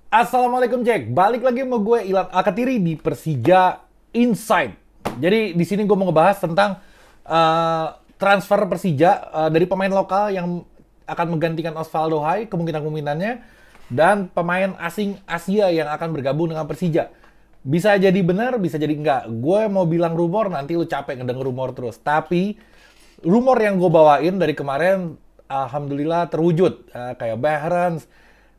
Assalamualaikum Jack, balik lagi sama gue Ilan Alkatiri di Persija Inside. Jadi di sini gue mau ngebahas tentang eh, transfer Persija dari pemain lokal yang akan menggantikan Osvaldo Hai kemungkinan-kemungkinannya dan pemain asing Asia yang akan bergabung dengan Persija. Bisa jadi benar, bisa jadi enggak. Gue mau bilang rumor, nanti lu capek ngedenger rumor terus. Tapi rumor yang gue bawain dari kemarin alhamdulillah terwujud. Kayak Behrens,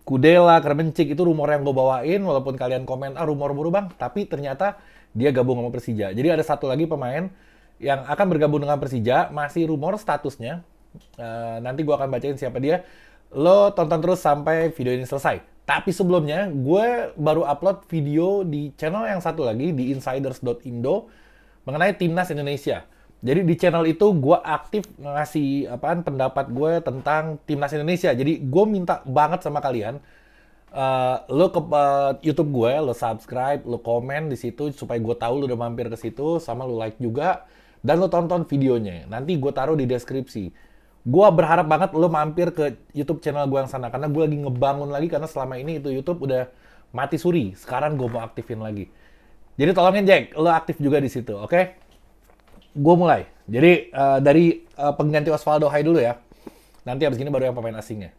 Kudela, Kremencik itu rumor yang gue bawain, walaupun kalian komen rumor mulu bang, tapi ternyata dia gabung sama Persija. Jadi ada satu lagi pemain yang akan bergabung dengan Persija, masih rumor statusnya. Nanti gue akan bacain siapa dia. Lo tonton terus sampai video ini selesai. Tapi sebelumnya, gue baru upload video di channel yang satu lagi, di insiders.indo, mengenai Timnas Indonesia. Jadi di channel itu gue aktif ngasih pendapat gue tentang Timnas Indonesia. Jadi gue minta banget sama kalian, lo ke YouTube gue, lo subscribe, lo komen di situ supaya gue tahu lo udah mampir ke situ, sama lo like juga, dan lo tonton videonya. Nanti gue taruh di deskripsi. Gue berharap banget lo mampir ke YouTube channel gue yang sana, karena gue lagi ngebangun lagi, karena selama ini itu YouTube udah mati suri. Sekarang gue mau aktifin lagi. Jadi tolongin Jack, lo aktif juga di situ, oke? Gue mulai. Jadi dari pengganti Osvaldo Hai dulu ya. Nanti abis ini baru yang pemain asingnya.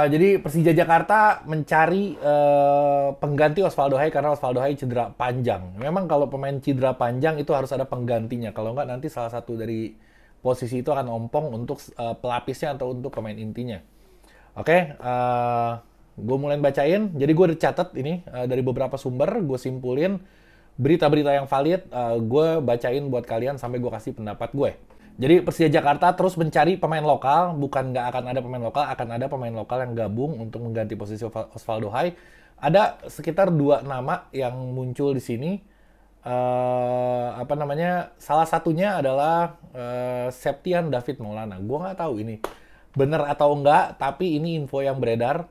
Jadi Persija Jakarta mencari pengganti Osvaldo Hai karena Osvaldo Hai cedera panjang. Memang kalau pemain cedera panjang itu harus ada penggantinya. Kalau nggak nanti salah satu dari posisi itu akan ompong untuk pelapisnya atau untuk pemain intinya. Oke, gue mulai bacain. Jadi gue udah catat ini dari beberapa sumber, gue simpulin berita-berita yang valid, gue bacain buat kalian sampai gue kasih pendapat gue. Jadi Persija Jakarta terus mencari pemain lokal, bukan nggak akan ada pemain lokal, akan ada pemain lokal yang gabung untuk mengganti posisi Osvaldo Hai. Ada sekitar 2 nama yang muncul di sini. Salah satunya adalah Septian David Maulana. Gue nggak tahu ini bener atau enggak, tapi ini info yang beredar.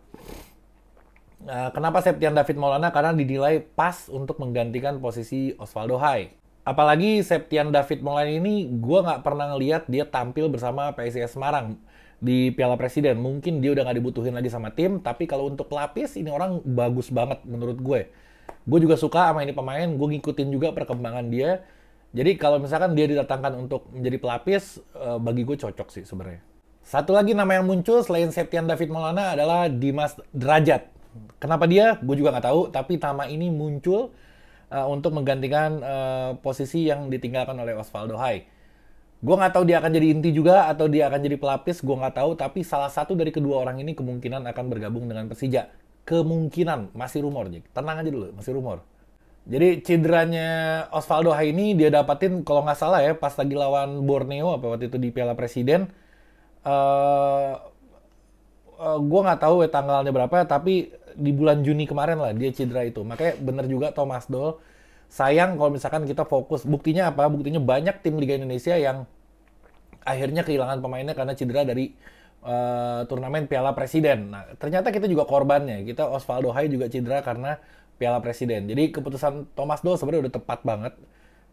Kenapa Septian David Maulana? Karena dinilai pas untuk menggantikan posisi Osvaldo Hai. Apalagi Septian David Maulana ini, gue nggak pernah ngeliat dia tampil bersama PSIS Semarang di Piala Presiden. Mungkin dia udah nggak dibutuhin lagi sama tim, tapi kalau untuk pelapis, ini orang bagus banget menurut gue. Gue juga suka sama ini pemain, gue ngikutin juga perkembangan dia. Jadi kalau misalkan dia didatangkan untuk menjadi pelapis, bagi gue cocok sih sebenarnya. Satu lagi nama yang muncul selain Septian David Maulana adalah Dimas Derajat. Kenapa dia? Gue juga nggak tahu, tapi nama ini muncul untuk menggantikan posisi yang ditinggalkan oleh Osvaldo Hai. Gue nggak tahu dia akan jadi inti juga atau dia akan jadi pelapis, gue nggak tahu, tapi salah satu dari kedua orang ini kemungkinan akan bergabung dengan Persija. Kemungkinan, masih rumor, Jack. Tenang aja dulu, masih rumor. Jadi cederanya Osvaldo Hai ini dia dapatin kalau nggak salah ya pas lagi lawan Borneo apa waktu itu di Piala Presiden. Uh, gue nggak tahu ya tanggalnya berapa, tapi di bulan Juni kemarin lah dia cedera itu. Makanya bener juga Thomas Doll. Sayang kalau misalkan kita fokus. Buktinya apa? Buktinya banyak tim Liga Indonesia yang akhirnya kehilangan pemainnya karena cedera dari turnamen Piala Presiden. Nah, ternyata kita juga korbannya. Kita Osvaldo Hai juga cedera karena Piala Presiden. Jadi keputusan Thomas Doll sebenarnya udah tepat banget.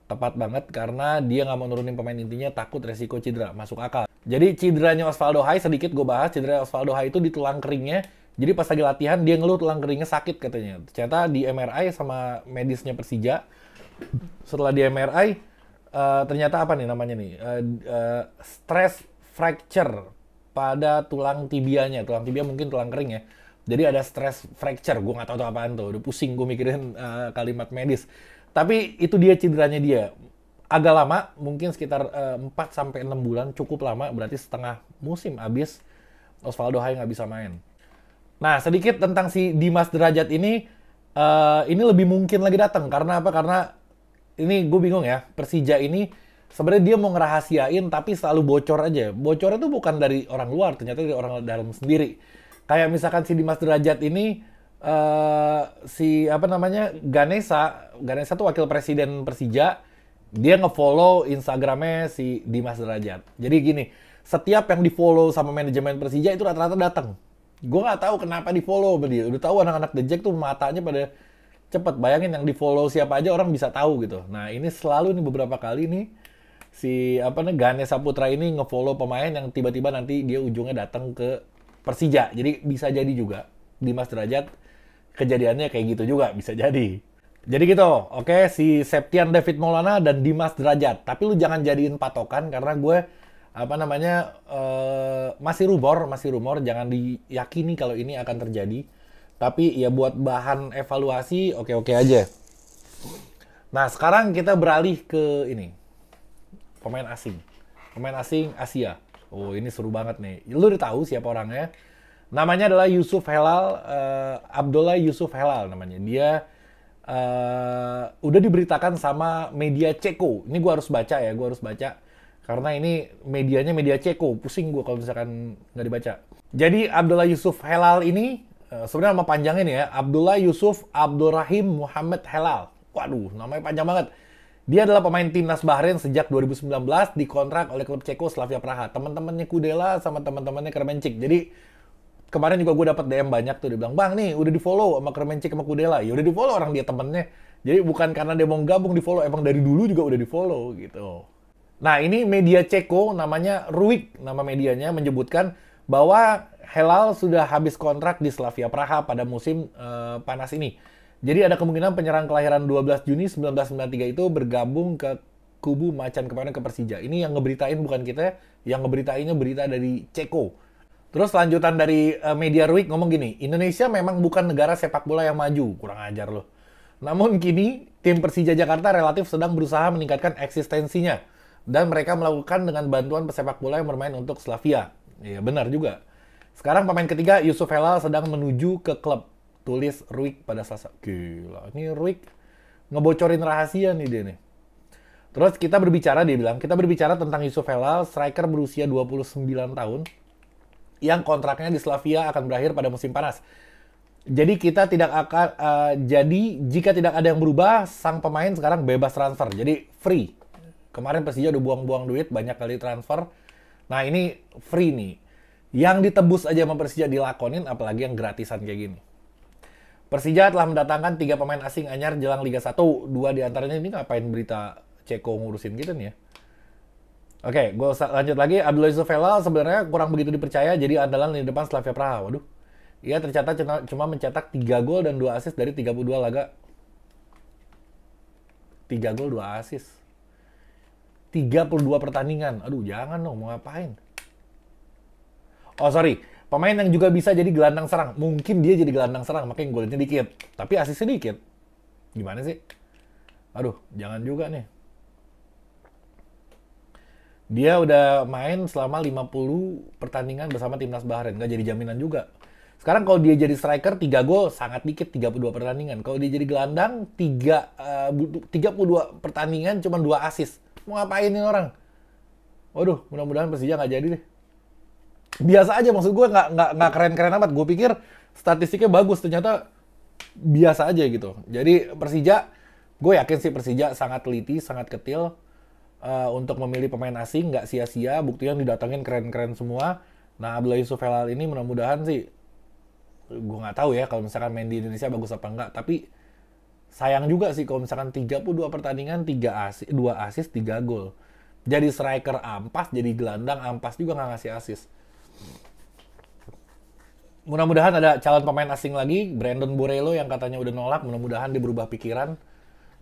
Tepat banget karena dia nggak mau nurunin pemain intinya, takut resiko cedera. Masuk akal. Jadi cederanya Osvaldo Hai sedikit gue bahas. Cedera Osvaldo Hai itu di tulang keringnya. Jadi pas lagi latihan dia ngeluh tulang keringnya sakit katanya. Ternyata di MRI sama medisnya Persija. Setelah di MRI ternyata apa nih namanya nih? Stress fracture pada tulang tibianya. Tulang tibia mungkin tulang kering ya. Jadi ada stress fracture. Gue nggak tahu tuh apaan tuh. Udah pusing gue mikirin kalimat medis. Tapi itu dia cederanya dia. Agak lama, mungkin sekitar 4-6 bulan, cukup lama, berarti setengah musim habis Osvaldo Hai nggak bisa main. Nah, sedikit tentang si Dimas Derajat ini lebih mungkin lagi datang. Karena apa? Karena ini gue bingung ya, Persija ini sebenarnya dia mau ngerahasiain tapi selalu bocor aja. Bocornya tuh bukan dari orang luar, ternyata dari orang dalam sendiri. Kayak misalkan si Dimas Derajat ini, Ganesha tuh wakil presiden Persija, dia ngefollow Instagramnya si Dimas Derajat. Jadi gini, setiap yang di-follow sama manajemen Persija itu rata-rata datang. Gue nggak tahu kenapa di-follow sama dia. Udah tahu anak-anak The Jack tuh matanya pada cepet. Bayangin yang di-follow siapa aja orang bisa tahu gitu. Nah ini selalu nih beberapa kali nih si Ganesha Putra ini ngefollow pemain yang tiba-tiba nanti dia ujungnya datang ke Persija. Jadi bisa jadi juga Dimas Derajat kejadiannya kayak gitu juga, bisa jadi. Jadi gitu, oke, si Septian David Maulana dan Dimas Derajat. Tapi lu jangan jadiin patokan karena gue apa namanya masih rumor, jangan diyakini kalau ini akan terjadi. Tapi ya buat bahan evaluasi oke-oke aja. Nah, sekarang kita beralih ke ini. Pemain asing. Pemain asing Asia. Oh, ini seru banget nih. Lu udah tahu siapa orangnya? Namanya adalah Yusuf Helal, Abdullah Yusuf Helal namanya. Dia udah diberitakan sama media Ceko. Ini gue harus baca ya, gue harus baca. Karena ini medianya media Ceko. Pusing gue kalau misalkan nggak dibaca. Jadi Abdullah Yusuf Helal ini, sebenarnya nama panjangnya nih ya, Abdullah Yusuf Abdurrahim Muhammad Helal. Waduh, namanya panjang banget. Dia adalah pemain timnas Bahrain sejak 2019, dikontrak oleh klub Ceko Slavia Praha. Teman-temannya Kudela sama teman-temannya Kremenchik. Jadi kemarin juga gue dapat DM banyak tuh, dia bilang, "Bang nih udah di-follow sama Kremenchik sama Kudela." Ya udah di-follow, orang dia temennya. Jadi bukan karena dia mau gabung di-follow, emang dari dulu juga udah di-follow gitu. Nah, ini media Ceko namanya Ruik, nama medianya menyebutkan bahwa Helal sudah habis kontrak di Slavia Praha pada musim panas ini. Jadi ada kemungkinan penyerang kelahiran 12 Juni 1993 itu bergabung ke kubu Macan Kemarin ke Persija. Ini yang ngeberitain bukan kita, yang ngeberitainnya berita dari Ceko. Terus lanjutan dari media Ruik ngomong gini, Indonesia memang bukan negara sepak bola yang maju, kurang ajar loh. Namun kini tim Persija Jakarta relatif sedang berusaha meningkatkan eksistensinya. Dan mereka melakukan dengan bantuan pesepak bola yang bermain untuk Slavia. Iya benar juga. Sekarang pemain ketiga Yusuf Helal sedang menuju ke klub. Tulis Ruik pada Selasa. Gila, ini Ruik ngebocorin rahasia nih dia nih. Terus kita berbicara, dia bilang, kita berbicara tentang Yusuf Helal, striker berusia 29 tahun, yang kontraknya di Slavia akan berakhir pada musim panas. Jadi kita tidak akan, jadi jika tidak ada yang berubah, sang pemain sekarang bebas transfer, jadi free. Kemarin Persija udah buang-buang duit, banyak kali transfer. Nah ini free nih. Yang ditebus aja sama Persija dilakonin, apalagi yang gratisan kayak gini. Persija telah mendatangkan 3 pemain asing anyar jelang Liga 1. 2 diantaranya ini ngapain berita Ceko ngurusin gitu nih ya. Oke, gue lanjut lagi. Abdullah Yusuf Helal sebenarnya kurang begitu dipercaya jadi andalan di depan Slavia Praha. Waduh. Ia tercatat cuma mencetak 3 gol dan 2 assist dari 32 laga. 3 gol, 2 assist. 32 pertandingan. Aduh, jangan dong, mau ngapain? Oh, sorry. Pemain yang juga bisa jadi gelandang serang. Mungkin dia jadi gelandang serang, makanya golnya dikit. Tapi asisnya dikit. Gimana sih? Aduh, jangan juga nih. Dia udah main selama 50 pertandingan bersama timnas Bahrain. Nggak jadi jaminan juga. Sekarang kalau dia jadi striker, 3 gol sangat dikit, 32 pertandingan. Kalau dia jadi gelandang, 32 pertandingan cuma 2 assist. Mau ngapain ini orang? Waduh, mudah-mudahan Persija nggak jadi deh. Biasa aja, maksud gue nggak keren-keren amat. Gue pikir statistiknya bagus, ternyata biasa aja gitu. Jadi Persija, gue yakin sih Persija sangat teliti, sangat ketil untuk memilih pemain asing, nggak sia-sia. Buktinya didatangin keren-keren semua. Nah, Abdullah Yusuf Helal ini mudah-mudahan sih, gue nggak tahu ya kalau misalkan main di Indonesia bagus apa enggak. Tapi sayang juga sih kalau misalkan 32 pertandingan, 2 assist, 3 gol. Jadi striker ampas, jadi gelandang ampas juga nggak ngasih assist. Mudah-mudahan ada calon pemain asing lagi, Brandon Borrello yang katanya udah nolak, mudah-mudahan dia berubah pikiran.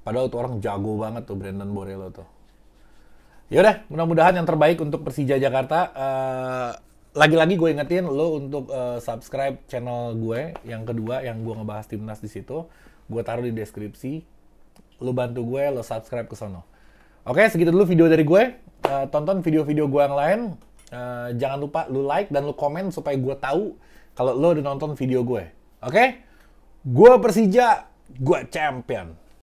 Padahal tuh orang jago banget tuh Brandon Borrello tuh. Yaudah, mudah-mudahan yang terbaik untuk Persija Jakarta. Lagi-lagi gue ingetin lo untuk subscribe channel gue yang kedua, yang gue ngebahas timnas di situ. Gue taruh di deskripsi. Lo bantu gue, lo subscribe ke sono. Oke, segitu dulu video dari gue. Tonton video-video gue yang lain. Jangan lupa lu like dan lu komen supaya gue tahu kalau lo udah nonton video gue. Oke? Gue Persija, gue champion.